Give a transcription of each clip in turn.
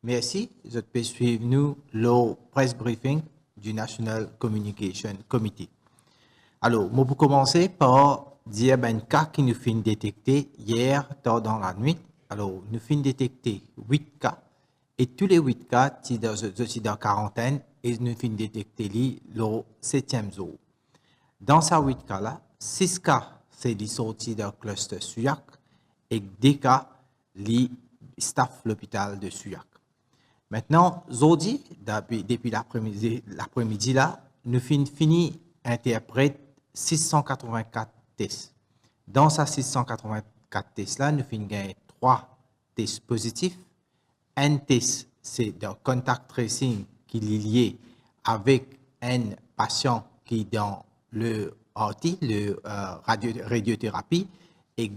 Merci. Je peux suivre nous le press briefing du National Communication Committee. Alors, moi, pour commencer par dire un cas qui nous finit détecter hier tard dans la nuit. Alors, nous finit détecter 8 cas et tous les 8 cas sont dans quarantaine et nous finit détecter le 7e jour. Dans ces 8 cas-là, 6 cas, c'est des sorties d'un cluster Suyac et 2 cas, les staff l'hôpital de Suyac. Maintenant, aujourd'hui, depuis l'après-midi, là, nous fini interprète 684 tests. Dans ces 684 tests-là, nous finissons gagner 3 tests positifs. Un test, c'est un contact tracing qui est lié avec un patient qui est dans le RT, radiothérapie, et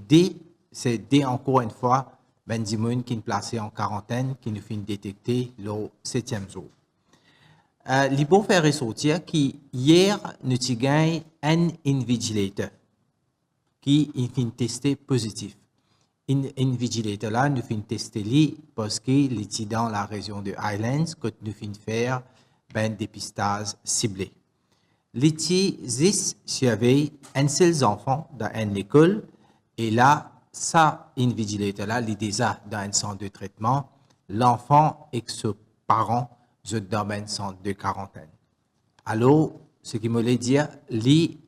c'est encore une fois, ben Dimoun qui est placé en quarantaine, qui nous finit détecter le 7e jour. Il faut faire ressortir qui hier nous avons gagné un invigilator qui est testé positif. Invigilator là nous finit tester lui parce qu'il est dans la région de Highlands que nous finit faire ben dépistage ciblé. L'étis surveille un seul enfant dans une école et là ça invigilator là il est déjà dans un centre de traitement. L'enfant et ses parents sont dans un centre de quarantaine. Alors, ce qui me dit dire,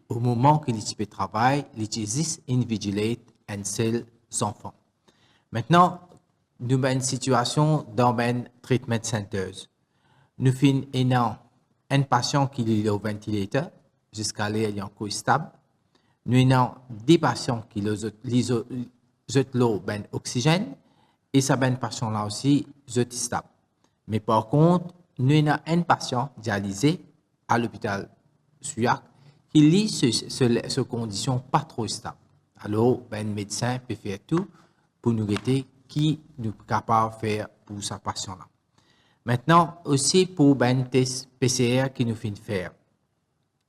au moment que l'équipe travaille, l'étis invigilate un seul enfant. Maintenant, nous avons une situation dans un treatment center. Nous avons un patient qui est au ventilateur, jusqu'à là, il est encore stable. Nous avons des patients qui ont l'oxygène, et ça ben patient là aussi, est stable. Mais par contre, nous avons un patient dialysé à l'hôpital Suyac qui lit ce condition pas trop stable. Alors, ben médecin peut faire tout pour nous aider qui nous est capable de faire pour ce patient-là. Maintenant, aussi pour ben test PCR qui nous fait faire.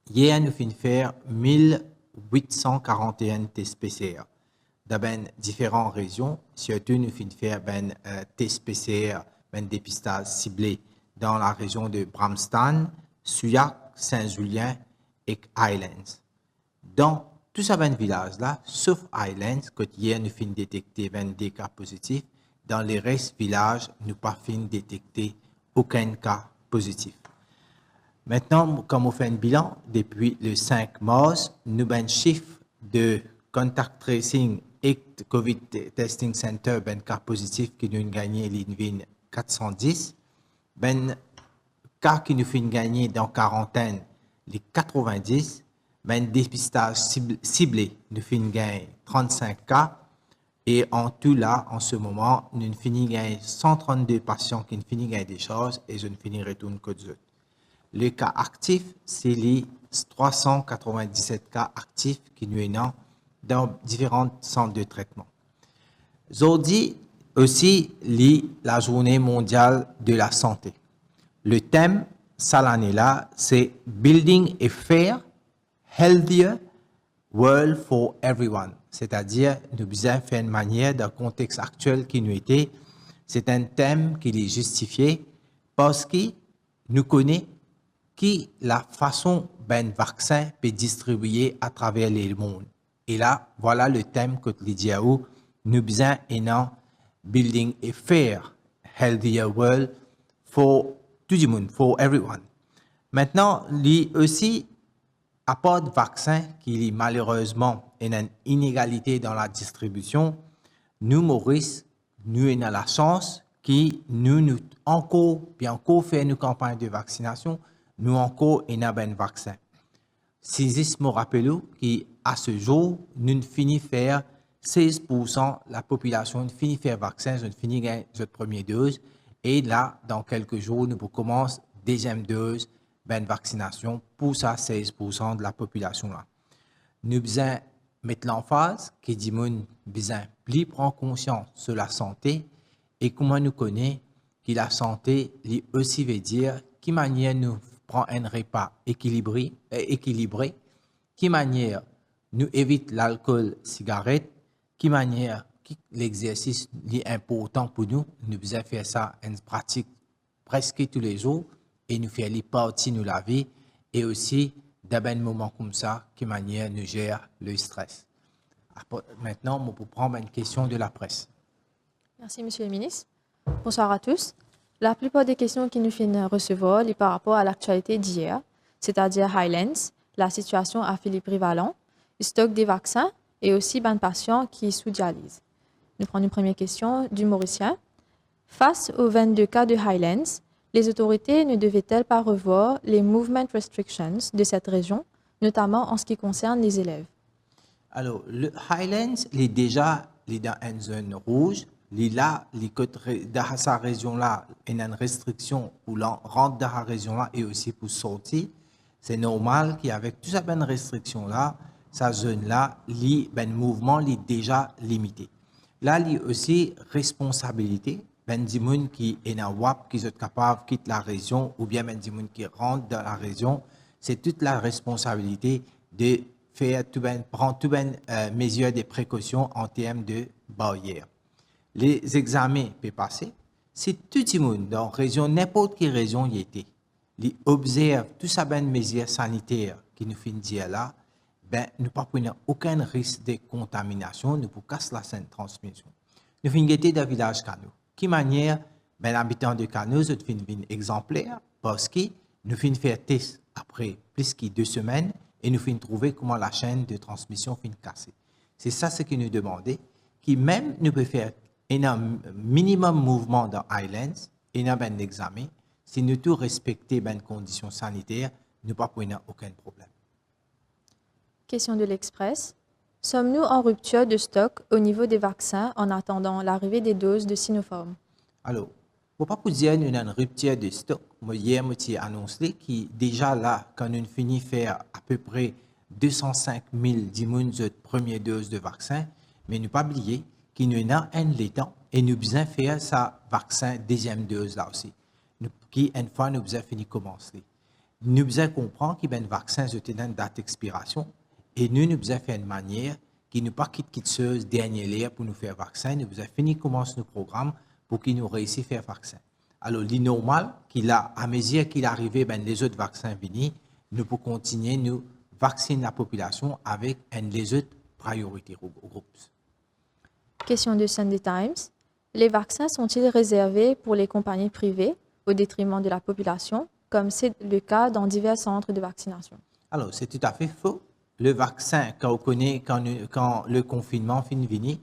Hier, nous finissons faire 1841 tests PCR dans différentes régions. Surtout, nous finissons faire tests PCR, dépistage ciblé dans la région de Bramston, Suyac, Saint-Julien et Highlands. Dans tous ces villages-là, sauf Highlands, que hier nous finissons détecter 22 cas positifs, dans les restes villages, nous pas finissons détecter aucun cas positif. Maintenant, comme on fait un bilan, depuis le 5 mars, nous avons un chiffre de contact tracing et COVID testing center, cas positif qui nous gagné l'INVIN 410. Cas qui nous fait gagner dans quarantaine, les 90. Dépistage ciblé, nous fait gagner 35 cas. Et en tout là, en ce moment, nous finissons gagner 132 patients qui nous finissent gagner des choses et je ne finis retourne que d'autres. Le cas actif, c'est les 397 cas actifs qui nous sont dans différents centres de traitement. Aujourd'hui, aussi, la journée mondiale de la santé. Le thème, cette année-là, c'est Building a Fair, Healthier World for Everyone. C'est-à-dire, nous devons faire une manière, dans le contexte actuel qui nous était, c'est un thème qui est justifié parce que nous connaissons qui la façon ben vaccin peut distribuer à travers le monde. Et là, voilà le thème que Lydia ou nous besoin en building a fair, healthier world for tout le monde, for everyone. Maintenant, aussi, à part de vaccin qui est malheureusement une inégalité dans la distribution, nous, Maurice, nous avons la chance qui nous encore faire une campagne de vaccination. Nous encore un vaccin. Si me rappelle qui à ce jour, nous finissons faire 16% la population finit faire vaccin, je finis gagner notre première dose et là dans quelques jours nous commençons deuxième dose vaccination pour ça 16% de la population là. Nous besoin mettre l'emphase qui dit mon besoin plus prendre conscience sur la santé et comment nous connaît que la santé aussi veut dire qui manière nous prend un repas équilibré, qui manière nous évite l'alcool, cigarette, qui l'exercice est important pour nous. Nous devons faire ça en pratique presque tous les jours et nous faire les parties nous laver et aussi dans un moment comme ça, qui manière nous gère le stress. Maintenant, on peut prendre une question de la presse. Merci, Monsieur le ministre. Bonsoir à tous. La plupart des questions que nous finissons recevoir sont par rapport à l'actualité d'hier, c'est-à-dire Highlands, la situation à Philippe-Rivalan, le stock des vaccins et aussi ben patients qui sous dialyse. Nous prenons une première question du Mauricien. Face aux 22 cas de Highlands, les autorités ne devaient-elles pas revoir les movement restrictions de cette région, notamment en ce qui concerne les élèves? Alors, le Highlands est déjà dans une zone rouge. Là, dans sa région-là, il y a une restriction pour rentrer dans la région-là et aussi pour sortir. C'est normal qu'avec toute cette restriction-là, sa zone-là, le mouvement est déjà limité. Là, il y a aussi responsabilité. Ben des gens qui est dans WAP, qui sont capables de quitter la région, ou bien ben des gens qui rentrent dans la région, c'est toute la responsabilité de faire prendre toutes les mesures de précaution en termes de barrières. Les examens peuvent passer. Si tout le monde dans la région, n'importe quelle région y était, ils observent toutes ces mesures sanitaires qui nous finissent dire là, ben, nous ne prenons aucun risque de contamination, nous ne pouvons casser la transmission. Nous finissons dans le village Cano. Qui manière, ben, l'habitant de Cano, c'est une exemplaire parce que nous finissons faire test après plus que 2 semaines et nous finissons trouver comment la chaîne de transmission finit casser. C'est ça ce que nous demandons, qui même nous peut faire un minimum mouvement dans Highlands et dans un examen. Si nous tout respectons les conditions sanitaires, nous ne prenons aucun problème. Question de l'Express. Sommes-nous en rupture de stock au niveau des vaccins en attendant l'arrivée des doses de Sinopharm? Alors, pour ne pas vous dire qu'il y a une rupture de stock, hier, je annoncé que déjà là, quand nous finissons de faire à peu près 205 000 de première dose de vaccin, mais ne pas oublier qu'il y a un temps et nous devons faire ça vaccin deuxième dose là aussi. Qui, une fois, nous devons finir de commencer. Nous devons comprendre qu'il y a un vaccin qui a une date d'expiration. Et nous devons faire une manière qui ne pas quitte ce dernier l'air pour nous faire vaccin. Nous devons finir de commencer nos programmes pour qu'ils nous réussissent à faire vaccin. Alors, le normal, à mesure qu'il arrive, les autres vaccins venus, nous pouvons continuer nous vacciner la population avec les autres priorités au groupe. Question de Sunday Times. Les vaccins sont-ils réservés pour les compagnies privées au détriment de la population, comme c'est le cas dans divers centres de vaccination? Alors, c'est tout à fait faux. Le vaccin, quand on connaît, quand le confinement finit venir,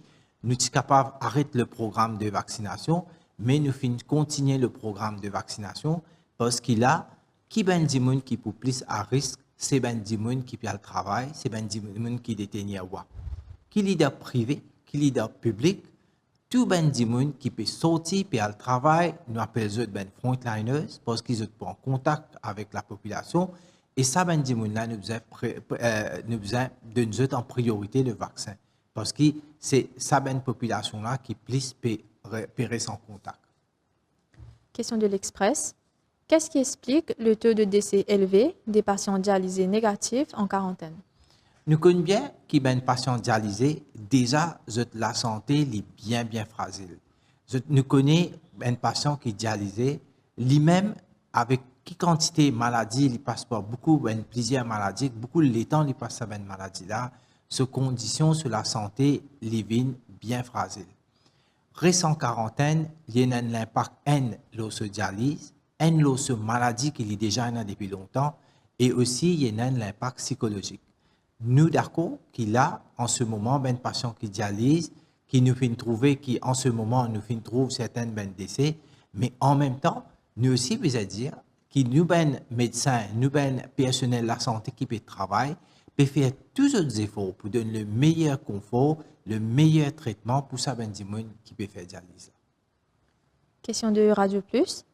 nous sommes capables d'arrêter le programme de vaccination, mais nous finissons continuer le programme de vaccination parce qu'il a qui ben des gens qui pour plus à risque, c'est ben des gens qui perdent le travail, c'est ben des gens qui détiennent à WAP. Qui leader privé, qui leader public, tout ben des gens qui peut sortir perdre le travail, nous appelons eux ben frontliners parce qu'ils sont en contact avec la population. Et ça, ben dis là, nous faisons de nous en priorité le vaccin. Parce que c'est ça, ben population-là qui plus peut rester en contact. Question de l'Express. Qu'est-ce qui explique le taux de décès élevé des patients dialysés négatifs en quarantaine? Nous connaissons bien que ben patients dialysés, déjà, la santé est bien fragile. Nous connaissons un patient qui est dialysé, lui-même avec qui quantité de maladies, il passe par plusieurs maladies, beaucoup de temps, il passe par une maladie-là, ces conditions sur la santé, les vignes bien fragiles. Récent quarantaine, il y a un impact sur la dialyse, sur la maladie qui est déjà là depuis longtemps, et aussi il y a un impact psychologique. Nous, d'accord, qu'il a en ce moment un patient qui dialyse, qui nous fait trouver, qui en ce moment nous fait trouver certains décès, mais en même temps, nous aussi, vous allez dire, que nous, médecins, nous, personnel de la santé qui peut travailler, peut faire tous les efforts pour donner le meilleur confort, le meilleur traitement pour ça, qui peut faire dialyse. Question de Radio Plus.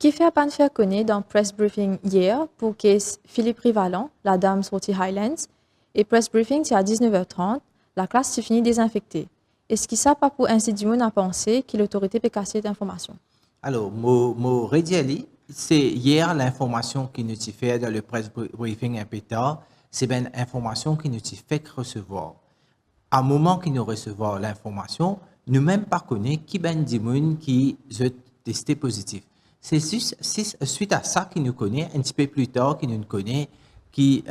Qui fait pas faire connaître dans Press Briefing hier pour que Philippe Rivalan, la dame sortie Highlands, et Press Briefing, c'est à 19h30, la classe se finit désinfectée. Est-ce que ça pas pour ainsi dire à penser que l'autorité peut casser cette information? Alors, mon redis, c'est hier l'information qui nous fait dans le Press Briefing un peu tard, c'est une information qui nous fait recevoir. À un moment que nous recevons l'information, nous même pas connaît qui ben dimoun qui ont testé positif. C'est suite à ça qu'il nous connaît, un petit peu plus tard qu'il nous connaît, qui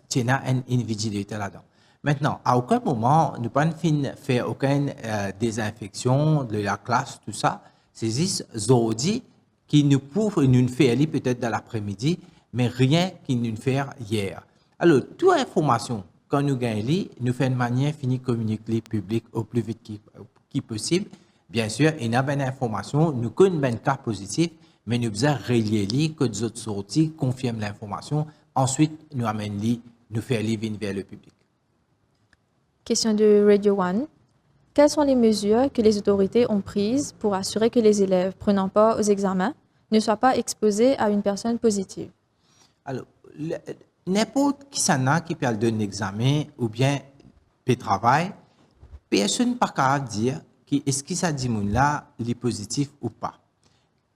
tient un invigilateur là-dedans. Maintenant, à aucun moment, nous pas fait aucune désinfection de la classe, tout ça. C'est juste aujourd'hui qui nous prouve, nous fait aller peut-être dans l'après-midi, mais rien qui nous fait hier. Alors, toute information, quand nous gagnons, nous faisons de manière finie communiquer public au plus vite qui possible. Bien sûr, il y a une information, nous connaissons un cas positif, mais nous faisons relier que les autres sorties confirment l'information. Ensuite, nous amenons, nous faisons aller vers le public. Question de Radio One. Quelles sont les mesures que les autorités ont prises pour assurer que les élèves prenant part aux examens ne soient pas exposés à une personne positive? Alors, n'importe qui s'en a qui peut donner un examen ou bien peut travailler, personne n'est pas capable de dire est-ce que ça dit là est positif ou pas.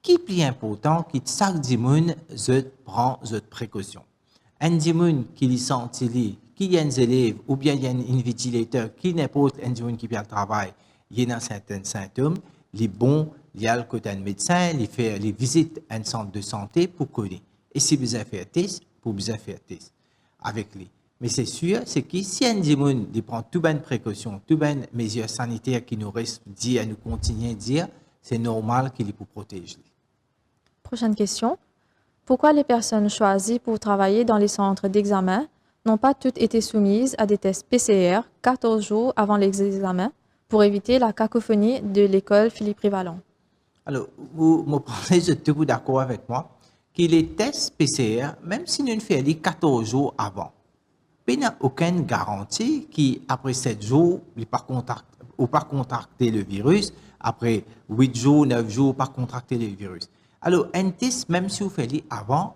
Qui est plus important que chaque dimoun prend des précautions. Un dimoun qui est senti, qui y a un élève ou bien il y a un invigilateur, qui n'importe un dimoun qui vient travailler, il y a certains symptômes, les bons, il y a le côté un médecin, il fait les visites à un centre de santé pour connaître. Et si vous avez fait un test, pour vous faire un test avec lui. Mais c'est sûr, c'est que si un dimoun prend toutes les précautions, toutes les mesures sanitaires qui nous restent dit à nous continuer à dire, c'est normal qu'il pour protéger. Prochaine question. Pourquoi les personnes choisies pour travailler dans les centres d'examen n'ont pas toutes été soumises à des tests PCR 14 jours avant les examens pour éviter la cacophonie de l'école Philippe Rivalon? Alors, vous me pensez, je suis d'accord avec moi, que les tests PCR, même si nous faisons 14 jours avant, il n'y a aucune garantie qu'après 7 jours, il ne pas contracter le virus, après 8 jours, 9 jours, pas contracter le virus. Alors, un test, même si vous faites avant,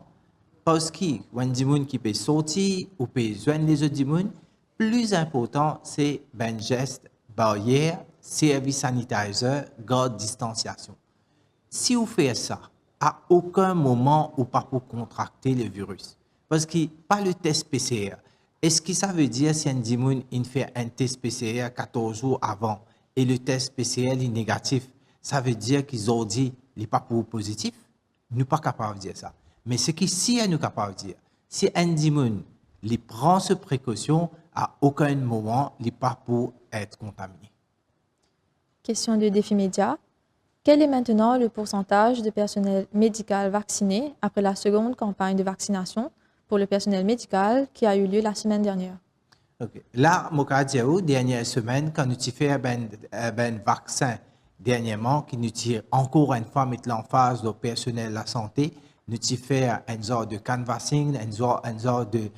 parce que quand il qui peut sortir ou peut joindre les autres dimoun, plus important, c'est un geste barrière, service sanitizer, garde distanciation. Si vous faites ça, à aucun moment ou pas pour contracter le virus. Parce que pas le test PCR. Est-ce que ça veut dire si un dimoun fait un test PCR 14 jours avant et le test PCR est négatif, ça veut dire qu'ils ont dit qu'il n'est pas pour positif? Nous ne sommes pas capables de dire ça. Mais ce qui si nous sommes capables de dire, si un dimoun prend cette précaution, à aucun moment il n'est pas pour être contaminé. Question de Défi Média. Quel est maintenant le pourcentage de personnel médical vacciné après la seconde campagne de vaccination pour le personnel médical qui a eu lieu la semaine dernière? Okay. Là, je dernière semaine, quand nous avons fait un vaccin dernièrement, qui nous tire encore une fois mettre l'emphase au personnel de la santé, nous avons fait une sorte de canvassing, une sorte de,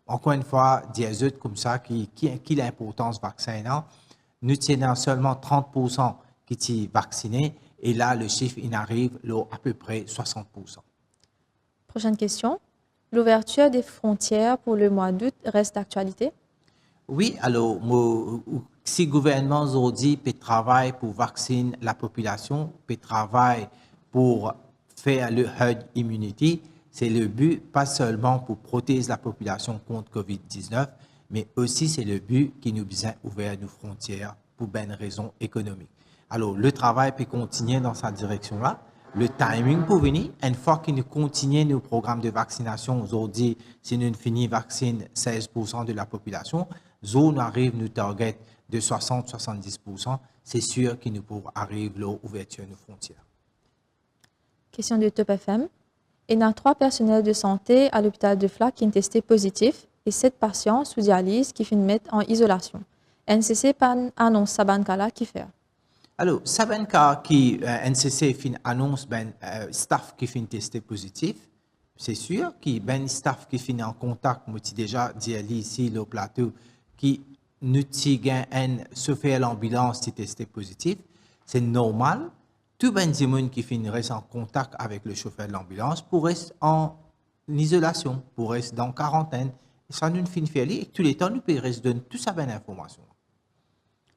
encore une fois, des autres comme ça, qui a l'importance du vaccin. Là. Nous tenons seulement 30% qui sont vaccinés, et là, le chiffre, il arrive à peu près 60%. Prochaine question. L'ouverture des frontières pour le mois d'août reste d'actualité? Oui, alors, si le gouvernement aujourd'hui peut travailler pour vacciner la population, peut travailler pour faire le herd immunity, c'est le but, pas seulement pour protéger la population contre COVID-19, mais aussi c'est le but qui nous besoin ouvrir nos frontières pour une raison économique. Alors, le travail peut continuer dans cette direction-là. Le timing pour venir, une fois que nous continuons nos programmes de vaccination, aujourd'hui, si nous finissons vacciner 16% de la population, nous arrivons nous target de 60-70%, c'est sûr que nous pourrons arriver à l'ouverture de nos frontières. Question de Top FM. Il y a 3 personnels de santé à l'hôpital de Flac qui ont testé positif et 7 patients sous dialyse qui finissent mettre en isolation. NCC annonce Sabankala qui fait. Alors, Sabanka qui NCC annonce staff qui finit testé positif, c'est sûr que staff qui finit en contact, moi déjà dit ici le plateau, qui nous se fait l'ambulance qui testé positif, c'est normal. Tout le monde qui finit reste en contact avec le chauffeur de l'ambulance pour rester en isolation, pour rester dans quarantaine. Et ça nous finit faire et tous les temps nous peut rester donner tout ça bonne information.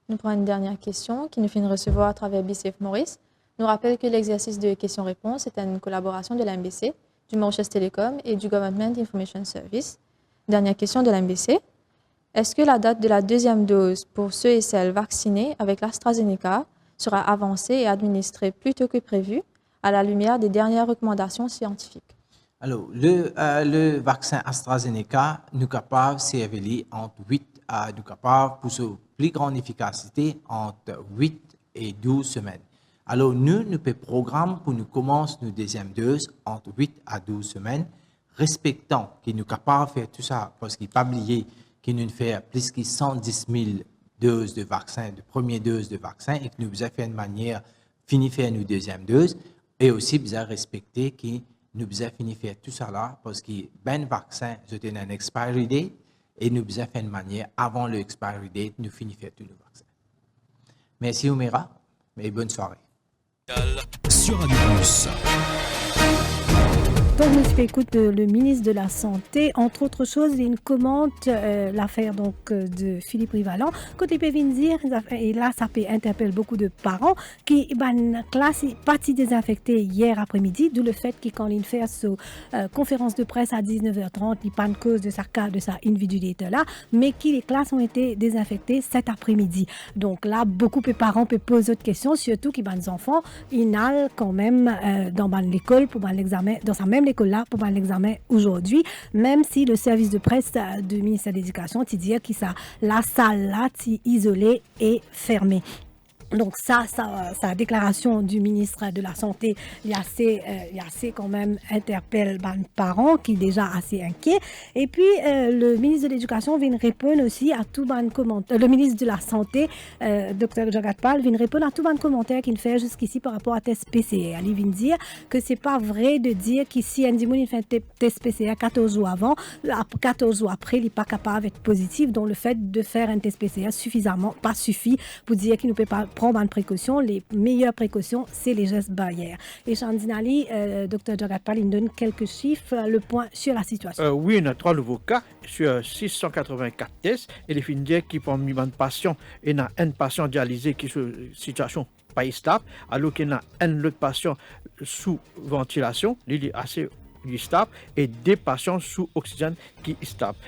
Nous prenons une dernière question qui nous finit recevoir à travers BCF Maurice. Nous rappelle que l'exercice de questions-réponses est une collaboration de l'MBC, du Mauritius Telecom et du Government Information Service. Dernière question de l'MBC. Est-ce que la date de la deuxième dose pour ceux et celles vaccinés avec l'AstraZeneca sera avancée et administrée plus tôt que prévu à la lumière des dernières recommandations scientifiques? Alors, le vaccin AstraZeneca nous capable de servir entre 8 à nous capable pour sa plus grande efficacité entre 8 et 12 semaines. Alors, nous programmons pour nous commencer nos deuxième dose entre 8 à 12 semaines, respectant qu'il nous capable de faire tout ça parce qu'il n'est pas oublié qu'il nous fait plus de 110 000 doses de vaccin, de première dose de vaccin, et que nous avons fait de manière fini faire nos deuxième dose, et aussi nous avons respecté qu'il nous avons fini faire tout ça là parce que ben vaccin, c'était un expiry date, et nous avons fait de manière avant le expiry date, nous fini faire tous nos vaccins. Merci Oumera, et bonne soirée. Sur Radio Plus. Donc, nous écoute le ministre de la Santé. Entre autres choses, il commente l'affaire de Philippe Rivalan. Côté peut dire, et là, ça peut interpeller beaucoup de parents qui classe partie désinfectée hier après-midi, d'où le fait que quand il fait sa conférence de presse à 19h30, il pas de cause de sa individualité là, mais que les classes ont été désinfectées cet après-midi. Donc là, beaucoup de parents peuvent poser d'autres questions, surtout que les enfants, ils n'allent quand même dans l'école pour l'examen, dans sa même école là pour l'examen aujourd'hui, même si le service de presse du ministère de l'Éducation dit que la salle là est isolée et fermée. Donc sa déclaration du ministre de la Santé, il y a assez quand même interpelle les parents qui sont déjà assez inquiets. Et puis le ministre de l'Éducation vient répondre aussi à tout ban commentaire. Le ministre de la Santé, Dr Jagat Pal, vient répondre à tout ban commentaire qu'il fait jusqu'ici par rapport à test PCR. Il vient dire que c'est pas vrai de dire qu'ici Ndimoun il fait un test PCR 14 jours avant, 14 jours après, il n'est pas capable d'être positif. Donc le fait de faire un test PCR suffisamment pas suffit pour dire qu'il ne peut pas prendre une précaution. Les meilleures précautions, c'est les gestes barrières. Et Chandinali, Dr Jagat Pal, il donne quelques chiffres, le point sur la situation. Oui, on a 3 nouveaux cas sur 684 tests. Et les filles qui parmi les patients, il y a un patient dialysé qui est sur une situation pas stable, alors qu'il y a un autre patient sous ventilation, il est assez stable, et des patients sous oxygène qui est stable.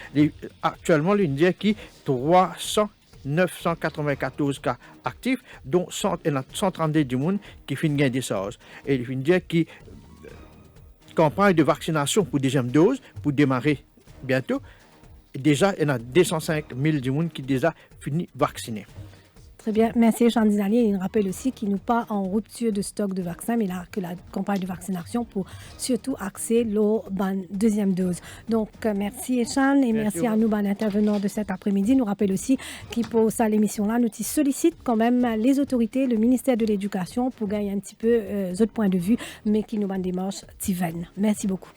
Actuellement, l'Indien qui 994 cas actifs, dont 132 du monde qui finissent de gagner des choses. Et il finit dire qui campagne de vaccination pour deuxième dose, pour démarrer bientôt. Déjà, il y a 205 000 du monde qui déjà fini vacciné. Très bien, merci Chandinali. Il rappelle aussi qu'il n'est pas en rupture de stock de vaccins, mais là que la campagne de vaccination pour surtout axer la deuxième dose. Donc merci Echan et merci à nous, intervenants de cet après-midi. Nous rappelle aussi qu'il pour ça l'émission-là, nous sollicite quand même les autorités, le ministère de l'Éducation pour gagner un petit peu d'autres points de vue, mais qui nous des démarches Tiven. Merci beaucoup.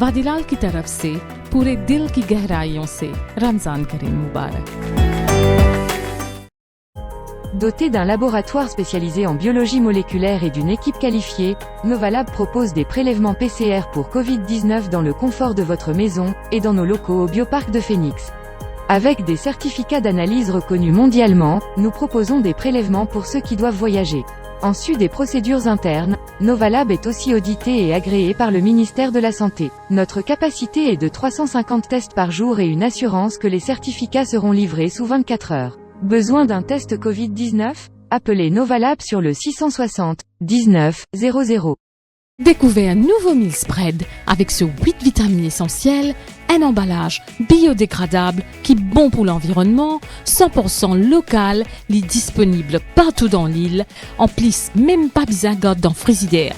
वादिलाल की तरफ से पूरे दिल की गहराइयों से रमजान करीम मुबारक। Doté d'un laboratoire spécialisé en biologie moléculaire et d'une équipe qualifiée, Novalab propose des prélèvements PCR pour Covid-19 dans le confort de votre maison et dans nos locaux au Bioparc de Phoenix. Avec des certificats d'analyse reconnus mondialement, nous proposons des prélèvements pour ceux qui doivent voyager. En sus des procédures internes, Novalab est aussi audité et agréé par le ministère de la Santé. Notre capacité est de 350 tests par jour et une assurance que les certificats seront livrés sous 24 heures. Besoin d'un test Covid-19? Appelez Novalab sur le 660 19 00. Découvrez un nouveau meal spread avec ce 8 vitamines essentielles, un emballage biodégradable qui est bon pour l'environnement, 100% local, est disponible partout dans l'île, en plus même pas besoin dans frigidaire.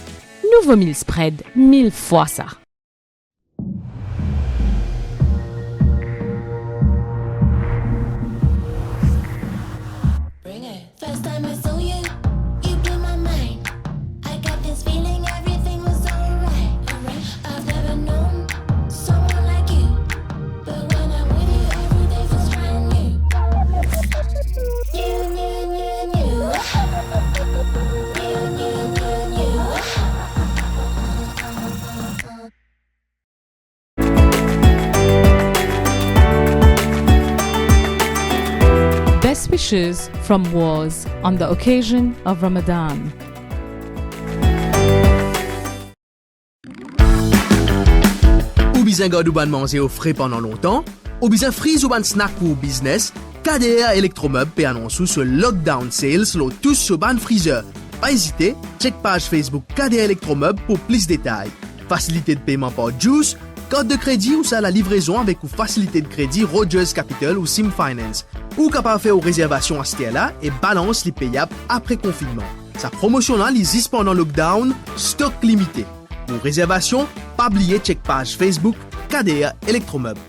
Nouveau meal spread, 1000 fois ça. wishes from Wars on the occasion of Ramadan. Ou bien garde ou ban manger au frais pendant longtemps, ou bien freeze ou ban snack pour business, KDR Electromeubles peut annoncer ce lockdown sales lo tous sur ban freezer. Pas hésiter, check page Facebook KDR Electromeubles pour plus de détails. Facilité de paiement par Juice, carte de crédit ou ça la livraison avec ou facilité de crédit Rogers Capital ou Sim Finance. Ou capable faire aux réservations à ce là et balance les payables après confinement. Sa promotion là, les pendant lockdown, stock limité. Pour réservation, pas oublier check page Facebook KDR Electromeubles.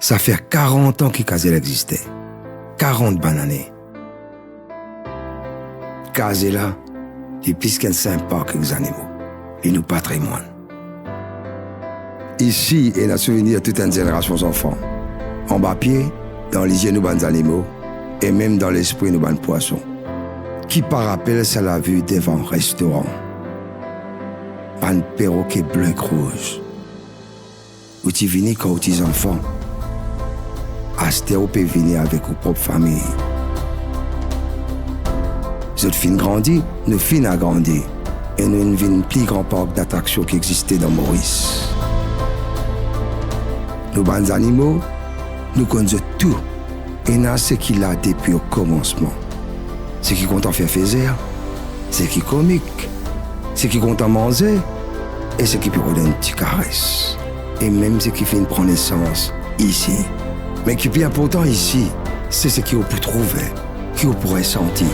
Ça fait 40 ans que Kazel existait. 40 bonnes années. Kazela est plus qu'un sympa que les animaux. Et nous patrimoine. Ici, il y a un souvenir de toute une génération d'enfants. En bas pied, dans les yeux, nous bonnes animaux, et même dans l'esprit, nous bonnes poissons. Qui par rappel, ça l'a vu devant un restaurant. Un perroquet bleu et rouge. Où tu venais quand tu es enfant. Astéo peut venir avec vos propres familles. Cette fin grandit, nous fin a grandi. Et nous avons un plus grand parc d'attractions qui existait dans Maurice. Nos bons animaux, nous connaissons tout. Et nous avons ce qu'il a depuis au commencement. Ce qui compte en faire plaisir, ce qui est comique, ce qui compte en manger, et ce qui peut donner une petite caresse. Et même ce qui fait une prendre naissance ici. Mais qui est plus important ici, c'est ce qu'on peut trouver, qu'on pourrait sentir,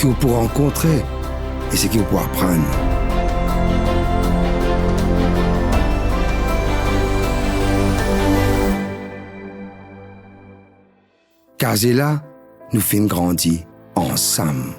qu'on pourrait rencontrer et ce qu'on peut apprendre. Kazela nous fait grandir ensemble.